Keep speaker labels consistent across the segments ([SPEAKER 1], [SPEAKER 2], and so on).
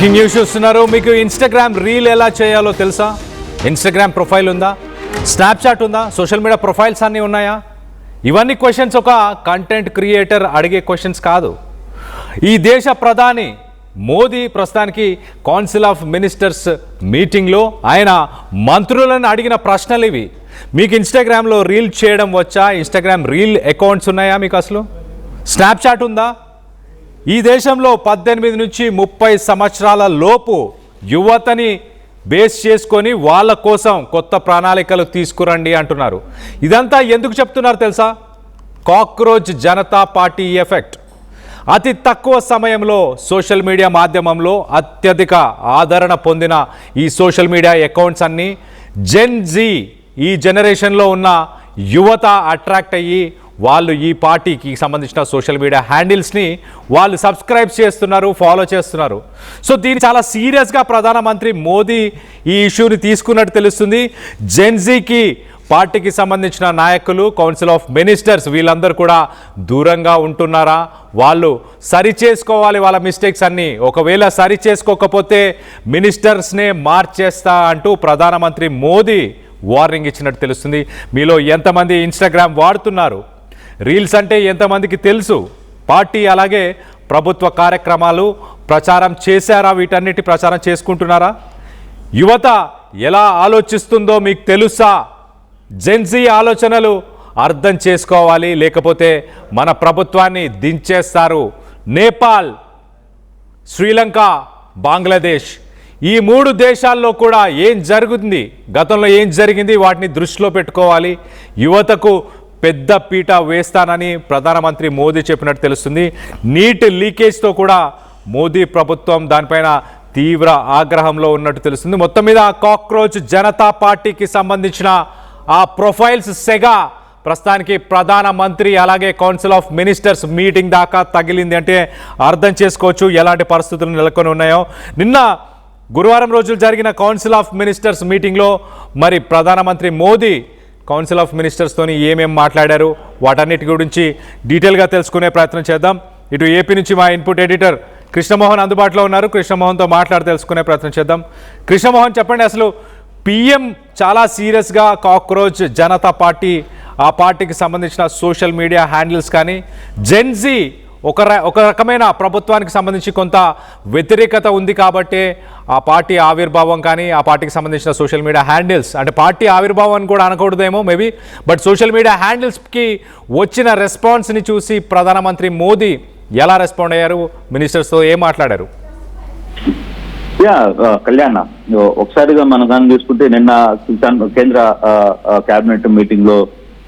[SPEAKER 1] Breaking news చూస్తున్నారు. మీకు Instagram reel ఎలా చేయాలో తెలుసా? ఇన్స్టాగ్రామ్ ప్రొఫైల్ ఉందా? స్నాప్చాట్ ఉందా? సోషల్ మీడియా ప్రొఫైల్స్ అన్నీ ఉన్నాయా? ఇవన్నీ క్వశ్చన్స్ ఒక కంటెంట్ క్రియేటర్ అడిగే క్వశ్చన్స్ కాదు. ఈ దేశ ప్రధాని మోదీ ప్రస్తుతానికి కౌన్సిల్ ఆఫ్ మినిస్టర్స్ మీటింగ్లో ఆయన మంత్రులను అడిగిన ప్రశ్నలు ఇవి. మీకు ఇన్స్టాగ్రామ్లో రీల్ చేయడం వచ్చా? ఇన్స్టాగ్రామ్ రీల్ అకౌంట్స్ ఉన్నాయా మీకు? అసలు స్నాప్చాట్ ఉందా? ఈ దేశంలో 18 నుంచి 30 సంవత్సరాల లోపు యువతని బేస్ చేసుకొని వాళ్ళ కోసం కొత్త ప్రణాళికలు తీసుకురండి అంటున్నారు. ఇదంతా ఎందుకు చెప్తున్నారు తెలుసా? Cockroach Janata party effect. అతి తక్కువ సమయంలో సోషల్ మీడియా మాధ్యమంలో అత్యధిక ఆదరణ పొందిన ఈ సోషల్ మీడియా అకౌంట్స్ అన్నీ జెన్ జీ, ఈ జనరేషన్లో ఉన్న యువత అట్రాక్ట్ అయ్యి వాళ్ళు ఈ పార్టీకి సంబంధించిన సోషల్ మీడియా హ్యాండిల్స్ని వాళ్ళు సబ్స్క్రైబ్ చేస్తున్నారు, ఫాలో చేస్తున్నారు. సో దీన్ని చాలా సీరియస్గా ప్రధానమంత్రి మోదీ ఈ ఇష్యూని తీసుకున్నట్టు తెలుస్తుంది. జెన్జీకి పార్టీకి సంబంధించిన నాయకులు, కౌన్సిల్ ఆఫ్ మినిస్టర్స్ వీళ్ళందరూ కూడా దూరంగా ఉంటున్నారా? వాళ్ళు సరి చేసుకోవాలి వాళ్ళ మిస్టేక్స్ అన్నీ. ఒకవేళ సరి చేసుకోకపోతే మినిస్టర్స్నే మార్చేస్తా అంటూ ప్రధానమంత్రి మోదీ వార్నింగ్ ఇచ్చినట్టు తెలుస్తుంది. మీలో ఎంతమంది ఇన్స్టాగ్రామ్ వాడుతున్నారు? రీల్స్ అంటే ఎంతమందికి తెలుసు? పార్టీ అలాగే ప్రభుత్వ కార్యక్రమాలు ప్రచారం చేశారా? వీటన్నిటి ప్రచారం చేసుకుంటున్నారా? యువత ఎలా ఆలోచిస్తుందో మీకు తెలుసా? జెన్జీ ఆలోచనలు అర్థం చేసుకోవాలి, లేకపోతే మన ప్రభుత్వాన్ని దించేస్తారు. నేపాల్, శ్రీలంక, బంగ్లాదేశ్ ఈ 3 దేశాల్లో కూడా ఏం జరుగుతుంది, గతంలో ఏం జరిగింది వాటిని దృష్టిలో పెట్టుకోవాలి. యువతకు పెద్ద పీట వేస్తానని ప్రధానమంత్రి మోదీ చెప్పినట్టు తెలుస్తుంది. నీట్ లీకేజ్తో కూడా మోదీ ప్రభుత్వం దానిపైన తీవ్ర ఆగ్రహంలో ఉన్నట్టు తెలుస్తుంది. మొత్తం మీద కాక్రోచ్ జనతా పార్టీకి సంబంధించిన ఆ ప్రొఫైల్స్ సెగ ప్రస్తుతానికి ప్రధానమంత్రి అలాగే కౌన్సిల్ ఆఫ్ మినిస్టర్స్ మీటింగ్ దాకా తగిలింది అంటే అర్థం చేసుకోవచ్చు ఎలాంటి పరిస్థితులు నెలకొని ఉన్నాయో. నిన్న గురువారం రోజులు జరిగిన కౌన్సిల్ ఆఫ్ మినిస్టర్స్ మీటింగ్లో మరి ప్రధానమంత్రి మోదీ కౌన్సిల్ ఆఫ్ మినిస్టర్స్తోని ఏమేం మాట్లాడారు వాటన్నిటి గురించి డీటెయిల్గా తెలుసుకునే ప్రయత్నం చేద్దాం. ఇటు ఏపీ నుంచి మా ఇన్పుట్ ఎడిటర్ కృష్ణమోహన్ అందుబాటులో ఉన్నారు. కృష్ణమోహన్తో మాట్లాడి తెలుసుకునే ప్రయత్నం చేద్దాం. కృష్ణమోహన్, చెప్పండి, అసలు పిఎం చాలా సీరియస్గా కాక్రోచ్ జనతా పార్టీ, ఆ పార్టీకి సంబంధించిన సోషల్ మీడియా హ్యాండిల్స్ కానీ జెన్జీ ఒక రకమైన ప్రభుత్వానికి సంబంధించి కొంత వ్యతిరేకత ఉంది కాబట్టి ఆ పార్టీ ఆవిర్భావం కానీ ఆ పార్టీకి సంబంధించిన సోషల్ మీడియా హ్యాండిల్స్, అంటే పార్టీ ఆవిర్భావం అని కూడా అనకూడదేమో మేబీ, బట్ సోషల్ మీడియా హ్యాండిల్స్కి వచ్చిన రెస్పాన్స్ని చూసి ప్రధానమంత్రి మోదీ ఎలా రెస్పాండ్ అయ్యారు? మినిస్టర్స్తో ఏం మాట్లాడారు?
[SPEAKER 2] కళ్యాణ, ఒకసారిగా మనం దాన్ని చూసుకుంటే నిన్న కేంద్ర కేబినెట్ మీటింగ్ లో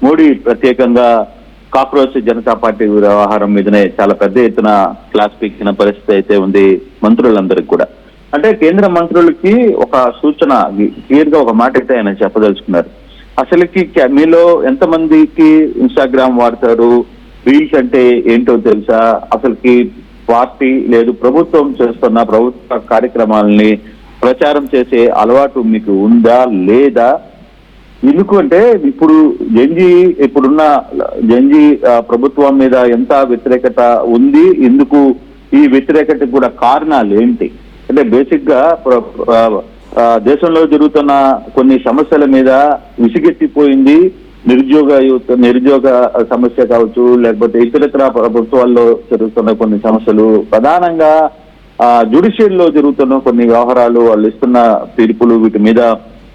[SPEAKER 2] మోడీ ప్రత్యేకంగా కాక్రోచ్ జనతా పార్టీ వ్యవహారం మీదనే చాలా పెద్ద ఎత్తున క్లాస్ పీకిన పరిస్థితి అయితే ఉంది మంత్రులందరికీ కూడా. అంటే కేంద్ర మంత్రులకి ఒక సూచన, క్లియర్ గా ఒక మాట అయితే ఆయన చెప్పదలుచుకున్నారు. అసలుకి మీలో ఎంతమందికి ఇన్స్టాగ్రామ్ వాడతారు, రీల్స్ అంటే ఏంటో తెలుసా, అసలుకి పార్టీ లేదు ప్రభుత్వం చేస్తున్న ప్రభుత్వ కార్యక్రమాలని ప్రచారం చేసే అలవాటు మీకు ఉందా లేదా? ఎందుకు అంటే ఇప్పుడున్న జెన్జీ ప్రభుత్వం మీద ఎంత వ్యతిరేకత ఉంది, ఎందుకు ఈ వ్యతిరేకత కూడా కారణాలు ఏంటి అంటే బేసిక్ గా దేశంలో జరుగుతున్న కొన్ని సమస్యల మీద విసిగెత్తిపోయింది. నిరుద్యోగ సమస్య కావచ్చు, లేకపోతే ఇతరత్ర ప్రభుత్వాల్లో జరుగుతున్న కొన్ని సమస్యలు, ప్రధానంగా జ్యుడిషియల్ లో జరుగుతున్న కొన్ని వ్యవహారాలు, వాళ్ళు ఇస్తున్న తీర్పులు, వీటి మీద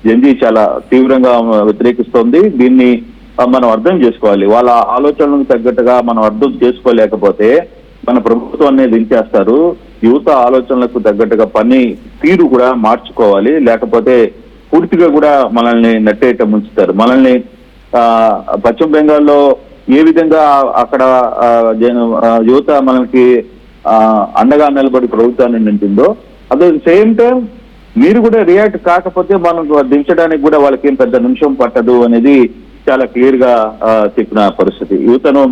[SPEAKER 2] జెన్జీ చాలా తీవ్రంగా వ్యతిరేకిస్తోంది. దీన్ని మనం అర్థం చేసుకోవాలి. వాళ్ళ ఆలోచనలకు తగ్గట్టుగా మనం అర్థం చేసుకోలేకపోతే మన ప్రభుత్వాన్ని దించేస్తారు. యువత ఆలోచనలకు తగ్గట్టుగా పని తీరు కూడా మార్చుకోవాలి, లేకపోతే పూర్తిగా కూడా మనల్ని నట్టేట ముంచుతారు. మనల్ని పశ్చిమ బెంగాల్లో ఏ విధంగా అక్కడ యువత మనకి అండగా నిలబడి ప్రభుత్వాన్ని నింపిందో, అట్ ద సేమ్ టైం మీరు కూడా రియాక్ట్ కాకపోతే మనం దించడానికి కూడా వాళ్ళకి ఏం పెద్ద నిమిషం పట్టదు అనేది చాలా క్లియర్ గా చెప్పిన పరిస్థితి. యువతను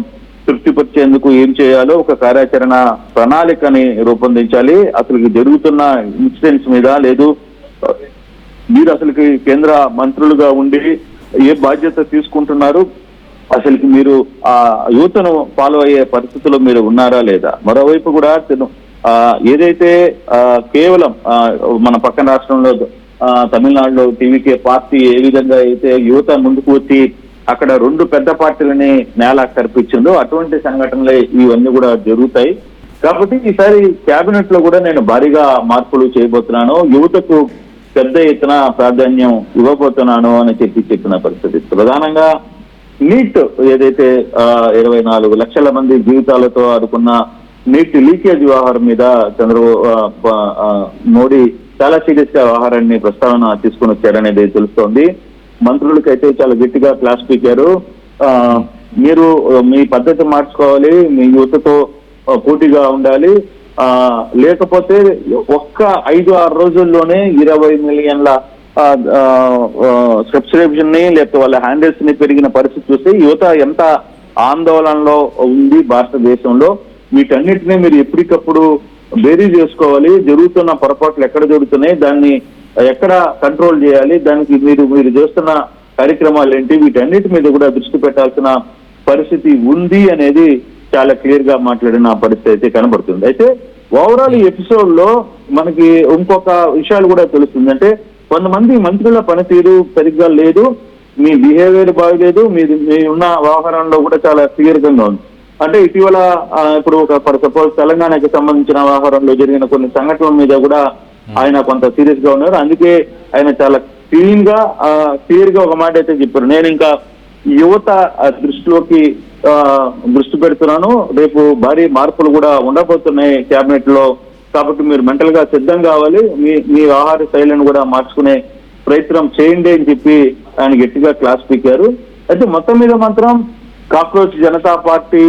[SPEAKER 2] తృప్తిపరిచేందుకు ఏం చేయాలో ఒక కార్యాచరణ ప్రణాళికని రూపొందించాలి. అసలు జరుగుతున్న ఇన్సిడెంట్స్ మీద లేదు, మీరు అసలుకి కేంద్ర మంత్రులుగా ఉండి ఏ బాధ్యత తీసుకుంటున్నారు, అసలుకి మీరు ఆ యువతను ఫాలో అయ్యే పరిస్థితుల్లో మీరు ఉన్నారా లేదా? మరోవైపు కూడా ఏదైతే కేవలం మన పక్కన రాష్ట్రంలో తమిళనాడులో టీవీకే పార్టీ ఏ విధంగా అయితే యువత ముందుకు వచ్చి అక్కడ 2 పెద్ద పార్టీలని నేల కల్పించిందో అటువంటి సంఘటనలే ఇవన్నీ కూడా జరుగుతాయి. కాబట్టి ఈసారి కేబినెట్ లో కూడా నేను భారీగా మార్పులు చేయబోతున్నాను, యువతకు పెద్ద ఎత్తున ప్రాధాన్యం ఇవ్వబోతున్నాను అని చెప్పిన పరిస్థితి. ప్రధానంగా నీట్ ఏదైతే 24 లక్షల మంది జీవితాలతో ఆడుకున్న నీట్ లీకేజ్ వ్యవహారం మీద మోడీ చాలా సీరియస్ గా వ్యవహారాన్ని ప్రస్తావన తీసుకుని వచ్చారనేది తెలుస్తోంది. మంత్రులకైతే చాలా గట్టిగా క్లాస్ పీకారు. మీరు మీ పద్ధతి మార్చుకోవాలి, మీ యువతతో పోటీగా ఉండాలి, లేకపోతే ఒక్క 5-6 రోజుల్లోనే 20 మిలియన్ల సబ్స్క్రిప్షన్ ని లేకపోతే వాళ్ళ హ్యాండిల్స్ ని పెరిగిన పరిస్థితి చూస్తే యువత ఎంత ఆందోళనలో ఉంది భారతదేశంలో. వీటన్నిటినీ మీరు ఎప్పటికప్పుడు బేరీ చేసుకోవాలి. జరుగుతున్న పొరపాట్లు ఎక్కడ జరుగుతున్నాయి, దాన్ని ఎక్కడ కంట్రోల్ చేయాలి, దానికి మీరు చేస్తున్న కార్యక్రమాలు ఏంటి, వీటన్నిటి మీద కూడా దృష్టి పెట్టాల్సిన పరిస్థితి ఉంది అనేది చాలా క్లియర్ గా మాట్లాడిన పరిస్థితి అయితే కనబడుతుంది. అయితే ఓవరాల్ ఈ ఎపిసోడ్ లో మనకి ఇంకొక విషయాలు కూడా తెలుస్తుంది. అంటే కొంతమంది మంత్రుల పనితీరు సరిగ్గా లేదు, మీ బిహేవియర్ బాగలేదు, మీ ఉన్న వ్యవహారంలో కూడా చాలా క్లియర్ గా ఉంది. అంటే ఇటీవల ఇప్పుడు ఫర్ సపోజ్ తెలంగాణకి సంబంధించిన వ్యవహారంలో జరిగిన కొన్ని సంఘటనల మీద కూడా ఆయన కొంత సీరియస్ గా ఉన్నారు. అందుకే ఆయన చాలా క్లియర్ గా ఒక మాట అయితే చెప్పారు, నేను ఇంకా యువత దృష్టి పెడుతున్నాను, రేపు భారీ మార్పులు కూడా ఉండబోతున్నాయి కేబినెట్ లో, కాబట్టి మీరు మెంటల్ గా సిద్ధం కావాలి, మీ ఆహార శైలిని కూడా మార్చుకునే ప్రయత్నం చేయండి అని చెప్పి ఆయన గట్టిగా క్లాస్ పీకారు. అయితే మొత్తం మీద మాత్రం కాక్రోచ్ జనతా పార్టీ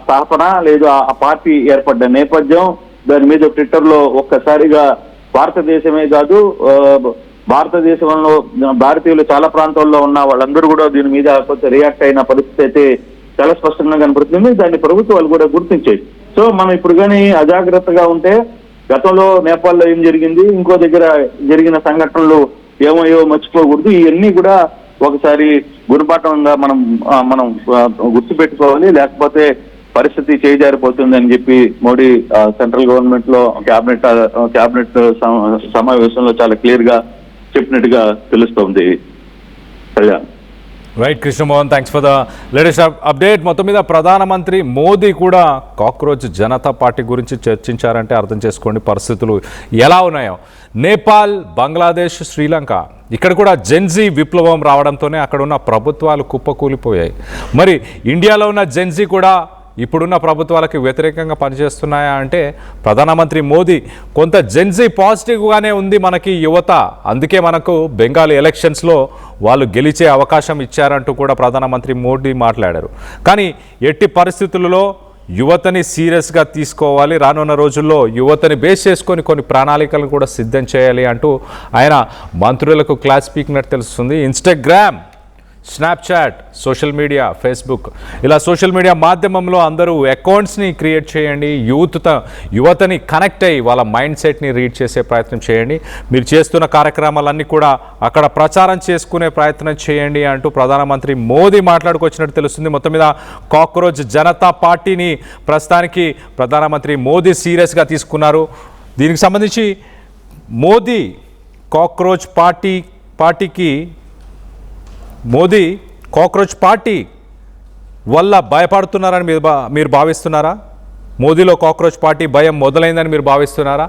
[SPEAKER 2] స్థాపన లేదు ఆ పార్టీ ఏర్పడ్డ నేపథ్యం, దాని మీద ట్విట్టర్ లో ఒక్కసారిగా భారతదేశమే కాదు భారతదేశంలో భారతీయులు చాలా ప్రాంతాల్లో ఉన్న వాళ్ళందరూ కూడా దీని మీద కొంచెం రియాక్ట్ అయిన పరిస్థితి అయితే చాలా స్పష్టంగా కనపడుతుంది. దాన్ని ప్రభుత్వాలు కూడా గుర్తించాయి. సో మనం ఇప్పుడు కానీ అజాగ్రత్తగా ఉంటే గతంలో నేపాల్లో ఏం జరిగింది, ఇంకో దగ్గర జరిగిన సంఘటనలు ఏమో మర్చిపోకూడదు. ఇవన్నీ కూడా ఒకసారి గుణపాఠంగా మనం గుర్తుపెట్టుకోవాలి, లేకపోతే పరిస్థితి చేజారిపోతుంది అని చెప్పి మోడీ సెంట్రల్ గవర్నమెంట్ లో క్యాబినెట్ సమావేశంలో చాలా క్లియర్ గా చెప్పినట్టుగా తెలుస్తోంది. Kalyan.
[SPEAKER 1] Right Krishnamohan, thanks for the latest update. మొత్తం మీద ప్రధానమంత్రి మోదీ కూడా కాక్రోచ్ జనతా పార్టీ గురించి చర్చించారంటే అర్థం చేసుకోండి పరిస్థితులు ఎలా ఉన్నాయో. నేపాల్, బంగ్లాదేశ్, శ్రీలంక ఇక్కడ కూడా జెన్జీ విప్లవం రావడంతోనే అక్కడ ఉన్న ప్రభుత్వాలు కుప్పకూలిపోయాయి. మరి ఇండియాలో ఉన్న జెన్జీ కూడా ఇప్పుడున్న ప్రభుత్వాలకు వ్యతిరేకంగా పనిచేస్తున్నాయా అంటే ప్రధానమంత్రి మోదీ కొంత జెన్జీ పాజిటివ్గానే ఉంది మనకి యువత, అందుకే మనకు బెంగాల్ ఎలక్షన్స్లో వాళ్ళు గెలిచే అవకాశం ఇచ్చారంటూ కూడా ప్రధానమంత్రి మోదీ మాట్లాడారు. కానీ ఎట్టి పరిస్థితులలో యువతని సీరియస్గా తీసుకోవాలి, రానున్న రోజుల్లో యువతని బేస్ చేసుకొని కొన్ని ప్రణాళికలను కూడా సిద్ధం చేయాలి అంటూ ఆయన మంత్రులకు క్లాస్ పీకినట్టు తెలుస్తుంది. Instagram, Snapchat, social media, Facebook ఇలా సోషల్ మీడియా మాధ్యమంలో అందరూ అకౌంట్స్ని క్రియేట్ చేయండి, యువతని కనెక్ట్ అయ్యి వాళ్ళ మైండ్ సెట్ని రీడ్ చేసే ప్రయత్నం చేయండి, మీరు చేస్తున్న కార్యక్రమాలన్నీ కూడా అక్కడ ప్రచారం చేసుకునే ప్రయత్నం చేయండి అంటూ ప్రధానమంత్రి మోదీ మాట్లాడుకొచ్చినట్టు తెలుస్తుంది. మొత్తం మీద కాక్రోచ్ జనతా పార్టీని ప్రస్తుతానికి ప్రధానమంత్రి మోదీ సీరియస్గా తీసుకున్నారు. దీనికి సంబంధించి మోదీ కాక్రోచ్ పార్టీ వల్ల భయపడుతున్నారని మీరు భావిస్తున్నారా? మోదీలో కాక్రోచ్ పార్టీ భయం మొదలైందని మీరు భావిస్తున్నారా?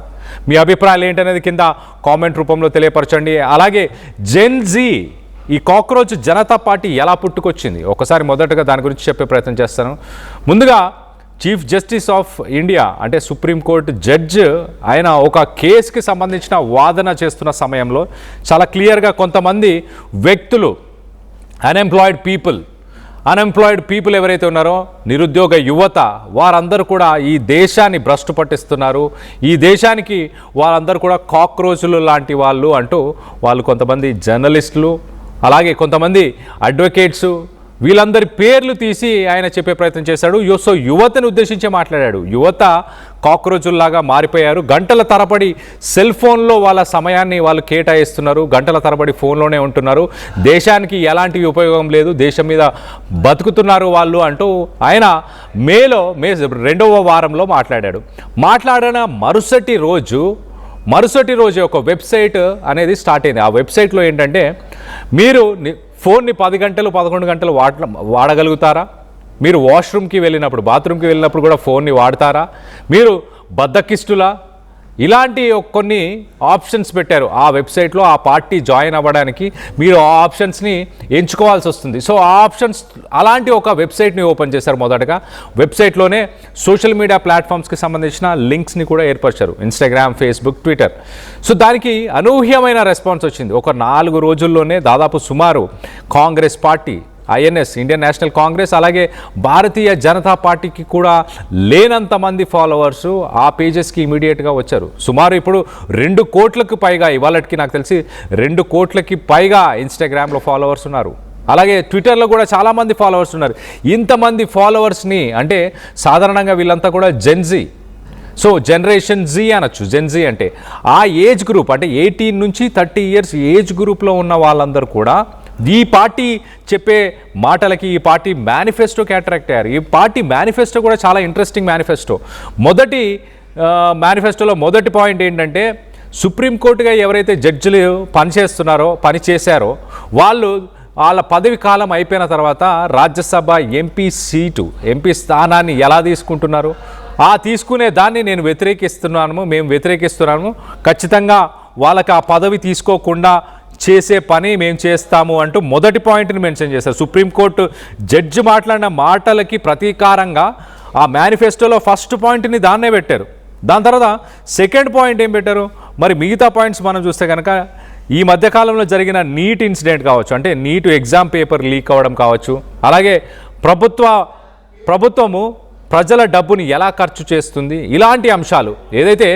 [SPEAKER 1] మీ అభిప్రాయాలు ఏంటనేది కింద కామెంట్ రూపంలో తెలియపరచండి. అలాగే జెన్జీ, ఈ కాక్రోచ్ జనతా పార్టీ ఎలా పుట్టుకొచ్చింది ఒకసారి మొదటగా దాని గురించి చెప్పే ప్రయత్నం చేస్తాను. ముందుగా చీఫ్ జస్టిస్ ఆఫ్ ఇండియా అంటే సుప్రీంకోర్టు జడ్జ్ ఆయన ఒక కేసుకి సంబంధించిన వాదన చేస్తున్న సమయంలో చాలా క్లియర్గా కొంతమంది వ్యక్తులు అన్ఎంప్లాయిడ్ పీపుల్ ఎవరైతే ఉన్నారో నిరుద్యోగ యువత వారందరూ కూడా ఈ దేశాన్ని భ్రష్టు పట్టిస్తున్నారు, ఈ దేశానికి వారందరూ కూడా కాక్రోచులు లాంటి వాళ్ళు అంటూ వాళ్ళు కొంతమంది జర్నలిస్టులు అలాగే కొంతమంది అడ్వకేట్స్ వీళ్ళందరి పేర్లు తీసి ఆయన చెప్పే ప్రయత్నం చేశాడు. సో యువతను ఉద్దేశించి మాట్లాడాడు. యువత కాక్రోచుల్లాగా మారిపోయారు. గంటల తరబడి సెల్ ఫోన్లో వాళ్ళ సమయాన్ని వాళ్ళు కేటాయిస్తున్నారు. గంటల తరబడి ఫోన్లోనే ఉంటున్నారు. దేశానికి ఎలాంటి ఉపయోగం లేదు, దేశం మీద బతుకుతున్నారు వాళ్ళు అంటూ ఆయన మే 2వ వారంలో మాట్లాడిన మరుసటి రోజు ఒక వెబ్సైట్ అనేది స్టార్ట్ అయింది. ఆ వెబ్సైట్లో ఏంటంటే మీరు ఫోన్ని 10 గంటలు 11 గంటలు వాడగలుగుతారా? మీరు వాష్రూమ్కి వెళ్ళినప్పుడు, బాత్రూమ్కి వెళ్ళినప్పుడు కూడా ఫోన్ని వాడతారా? మీరు బద్దకిష్టులా? ఇలాంటి కొన్ని ఆప్షన్స్ పెట్టారు ఆ వెబ్సైట్లో. ఆ పార్టీ జాయిన్ అవ్వడానికి మీరు ఆ ఆప్షన్స్ని ఎంచుకోవాల్సి వస్తుంది. సో ఆ ఆప్షన్స్ అలాంటి ఒక వెబ్సైట్ని ఓపెన్ చేశారు. మొదటగా వెబ్సైట్లోనే సోషల్ మీడియా ప్లాట్ఫామ్స్కి సంబంధించిన లింక్స్ని కూడా ఏర్పరిచారు. Instagram, Facebook, Twitter. సో దానికి అనూహ్యమైన రెస్పాన్స్ వచ్చింది. ఒక 4 రోజుల్లోనే దాదాపు సుమారు Congress party, INS, Indian national Congress, అలాగే భారతీయ జనతా పార్టీకి కూడా లేనంత మంది ఫాలోవర్సు ఆ పేజెస్కి ఇమీడియట్గా వచ్చారు. సుమారు ఇప్పుడు 2 కోట్లకు పైగా, ఇవాళకి నాకు తెలిసి 2 కోట్లకి పైగా ఇన్స్టాగ్రామ్లో ఫాలోవర్స్ ఉన్నారు. అలాగే ట్విట్టర్లో కూడా చాలామంది ఫాలోవర్స్ ఉన్నారు. ఇంతమంది ఫాలోవర్స్ని అంటే సాధారణంగా వీళ్ళంతా కూడా జెన్జీ, సో జనరేషన్ జీ అనొచ్చు. జెన్జీ అంటే ఆ ఏజ్ గ్రూప్, అంటే 18 నుంచి 30 ఇయర్స్ ఏజ్ గ్రూప్లో ఉన్న వాళ్ళందరూ కూడా ఈ పార్టీ చెప్పే మాటలకి, ఈ పార్టీ మేనిఫెస్టోకి అట్రాక్ట్ అయ్యారు. ఈ పార్టీ మేనిఫెస్టో కూడా చాలా ఇంట్రెస్టింగ్ మేనిఫెస్టో. మేనిఫెస్టోలో మొదటి పాయింట్ ఏంటంటే, సుప్రీంకోర్టుగా ఎవరైతే జడ్జిలు పనిచేశారో వాళ్ళ పదవి కాలం అయిపోయిన తర్వాత రాజ్యసభ ఎంపీ స్థానాన్ని ఎలా తీసుకుంటున్నారు, ఆ తీసుకునే దాన్ని మేము వ్యతిరేకిస్తున్నాము. ఖచ్చితంగా వాళ్ళకి ఆ పదవి తీసుకోకుండా చేసే పని మేము చేస్తాము అంటూ మొదటి పాయింట్ని మెన్షన్ చేశారు. సుప్రీంకోర్టు జడ్జి మాట్లాడిన మాటలకి ప్రతీకారంగా ఆ మేనిఫెస్టోలో ఫస్ట్ పాయింట్ని దాన్నే పెట్టారు. దాని తర్వాత సెకండ్ పాయింట్ ఏం పెట్టారు? మరి మిగతా పాయింట్స్ మనం చూస్తే కనుక ఈ మధ్యకాలంలో జరిగిన నీట్ ఇన్సిడెంట్ కావచ్చు, అంటే నీట్ ఎగ్జామ్ పేపర్ లీక్ అవ్వడం కావచ్చు, అలాగే ప్రభుత్వము ప్రజల డబ్బుని ఎలా ఖర్చు చేస్తుంది, ఇలాంటి అంశాలు ఏదైతే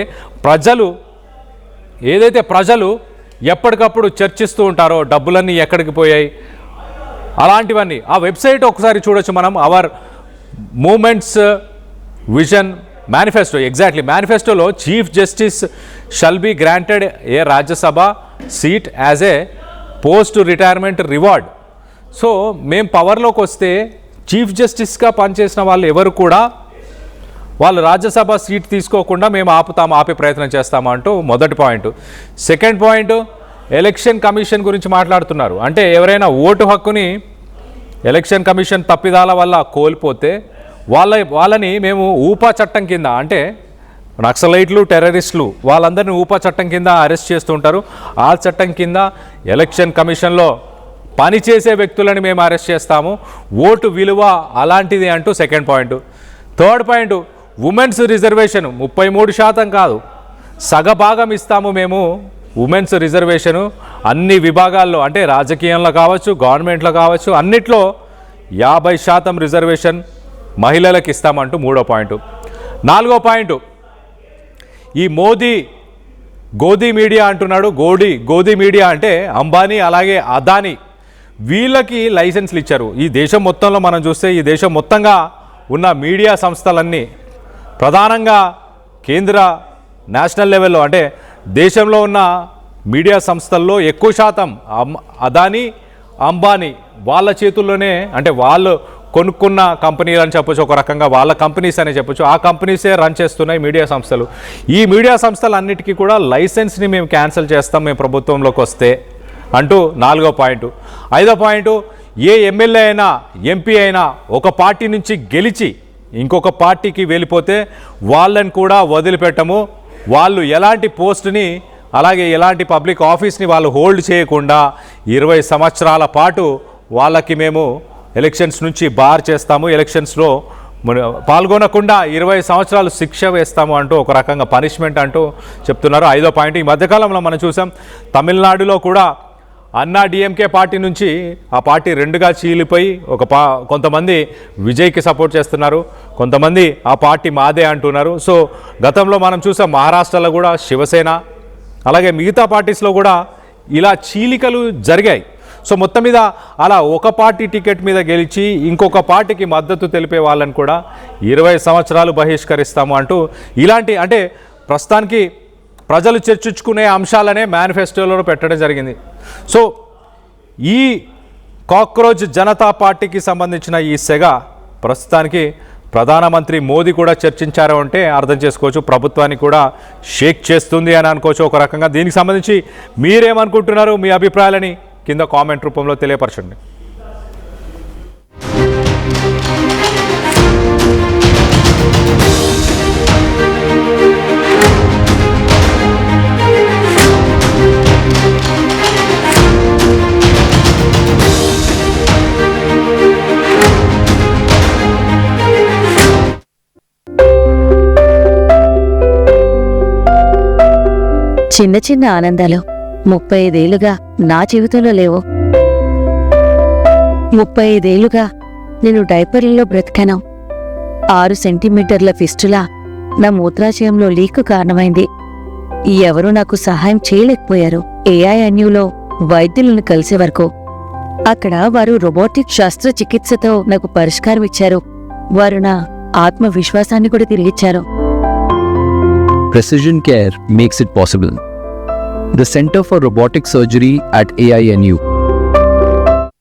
[SPEAKER 1] ప్రజలు ఎప్పటికప్పుడు చర్చిస్తూ ఉంటారో, డబ్బులన్నీ ఎక్కడికి పోయాయి, అలాంటివన్నీ ఆ వెబ్సైట్ ఒకసారి చూడొచ్చు మనం. Our moments vision manifesto, exactly మేనిఫెస్టోలో chief justice shall be granted a Rajya Sabha seat as a post retirement reward. So మేము పవర్లోకి వస్తే చీఫ్ జస్టిస్గా పనిచేసిన వాళ్ళు ఎవరు కూడా వాళ్ళు రాజ్యసభ సీట్ తీసుకోకుండా మేము ఆపే ప్రయత్నం చేస్తాము అంటూ మొదటి point. Second point, election commission గురించి మాట్లాడుతున్నారు. అంటే ఎవరైనా ఓటు హక్కుని ఎలక్షన్ కమిషన్ తప్పిదాల వల్ల కోల్పోతే వాళ్ళని మేము ఊపా చట్టం కింద, అంటే నక్సలైట్లు, టెర్రరిస్టులు వాళ్ళందరినీ ఊపా చట్టం కింద అరెస్ట్ చేస్తుంటారు. ఆ చట్టం కింద ఎలక్షన్ కమిషన్లో పనిచేసే వ్యక్తులని మేము అరెస్ట్ చేస్తాము. ఓటు విలువ అలాంటిది అంటూ second point. Third point, women's reservation 33% కాదు, సగభాగం ఇస్తాము మేము ఉమెన్స్ రిజర్వేషను అన్ని విభాగాల్లో, అంటే రాజకీయంలో కావచ్చు, గవర్నమెంట్లో కావచ్చు, అన్నిట్లో 50% రిజర్వేషన్ మహిళలకు ఇస్తామంటూ మూడో పాయింట్. నాలుగో పాయింట్, ఈ గోధీ మీడియా అంటున్నాడు. గోధీ మీడియా అంటే అంబానీ అలాగే అదానీ వీళ్ళకి లైసెన్స్లు ఇచ్చారు. ఈ దేశం మొత్తంలో మనం చూస్తే ఈ దేశం మొత్తంగా ఉన్న మీడియా సంస్థలన్నీ ప్రధానంగా కేంద్ర నేషనల్ లెవెల్లో, అంటే దేశంలో ఉన్న మీడియా సంస్థల్లో ఎక్కువ శాతం అదానీ, అంబానీ వాళ్ళ చేతుల్లోనే, అంటే వాళ్ళు కొనుక్కున్న కంపెనీలు అని చెప్పొచ్చు, ఒక రకంగా వాళ్ళ కంపెనీస్ అని చెప్పొచ్చు. ఆ కంపెనీసే రన్ చేస్తున్నాయి మీడియా సంస్థలు. ఈ మీడియా సంస్థలన్నిటికీ కూడా లైసెన్స్ని మేము క్యాన్సిల్ చేస్తాం మేము ప్రభుత్వంలోకి వస్తే అంటూ నాలుగో పాయింట్. ఐదో పాయింట్, ఏ ఎమ్మెల్యే అయినా ఎంపీ అయినా ఒక పార్టీ నుంచి గెలిచి ఇంకొక పార్టీకి వెళ్ళిపోతే వాళ్ళని కూడా వదిలిపెట్టము. వాళ్ళు ఎలాంటి పోస్ట్ని అలాగే ఎలాంటి పబ్లిక్ ఆఫీస్ని వాళ్ళు హోల్డ్ చేయకుండా 20 సంవత్సరాల పాటు వాళ్ళకి మేము ఎలక్షన్స్ నుంచి బార్ చేస్తాము, ఎలక్షన్స్లో పాల్గొనకుండా 20 సంవత్సరాలు శిక్ష వేస్తాము అంటూ ఒక రకంగా పనిష్మెంట్ అంటూ చెప్తున్నారు. ఐదో పాయింట్, ఈ మధ్యకాలంలో మనం చూసాం తమిళనాడులో కూడా అన్నా డిఎంకే పార్టీ నుంచి ఆ పార్టీ రెండుగా చీలిపోయి కొంతమంది విజయ్కి సపోర్ట్ చేస్తున్నారు, కొంతమంది ఆ పార్టీ మాదే అంటున్నారు. సో గతంలో మనం చూసాం మహారాష్ట్రలో కూడా శివసేన అలాగే మిగతా పార్టీస్లో కూడా ఇలా చీలికలు జరిగాయి. సో మొత్తం మీద అలా ఒక పార్టీ టికెట్ మీద గెలిచి ఇంకొక పార్టీకి మద్దతు తెలిపే వాళ్ళని కూడా 20 సంవత్సరాలు బహిష్కరిస్తాము అంటూ ఇలాంటి అంటే ప్రస్తుతానికి ప్రజలు చర్చించుకునే అంశాలనే మేనిఫెస్టోలో పెట్టడం జరిగింది. సో ఈ కాక్రోచ్ జనతా పార్టీకి సంబంధించిన ఈ సెగ ప్రస్తుతానికి ప్రధానమంత్రి మోదీ కూడా చర్చించారు అంటే అర్థం చేసుకోవచ్చు, ప్రభుత్వాన్ని కూడా షేక్ చేస్తుంది అని అనుకోవచ్చు ఒక రకంగా. దీనికి సంబంధించి మీరేమనుకుంటున్నారు, మీ అభిప్రాయాలని కింద కామెంట్ రూపంలో తెలియపరచండి.
[SPEAKER 3] చిన్న చిన్న ఆనందాలు 35 ఏళ్లుగా నా జీవితంలో లేవు. 35 ఏళ్లుగా నేను డైపర్లలో బ్రతికాను. 6 సెంటీమీటర్ల ఫిస్టులా నా మూత్రాశయంలో లీకు కారణమైంది. ఎవరూ నాకు సహాయం చేయలేకపోయారు. ఏఐఎన్యూలో వైద్యులను కలిసే వరకు. అక్కడ వారు రోబోటిక్ శస్త్రచికిత్సతో నాకు పరిష్కారం ఇచ్చారు. వారు నా ఆత్మవిశ్వాసాన్ని కూడా తిరిగిచ్చారు.
[SPEAKER 4] Precision care makes it possible. The Center for Robotic Surgery at AINU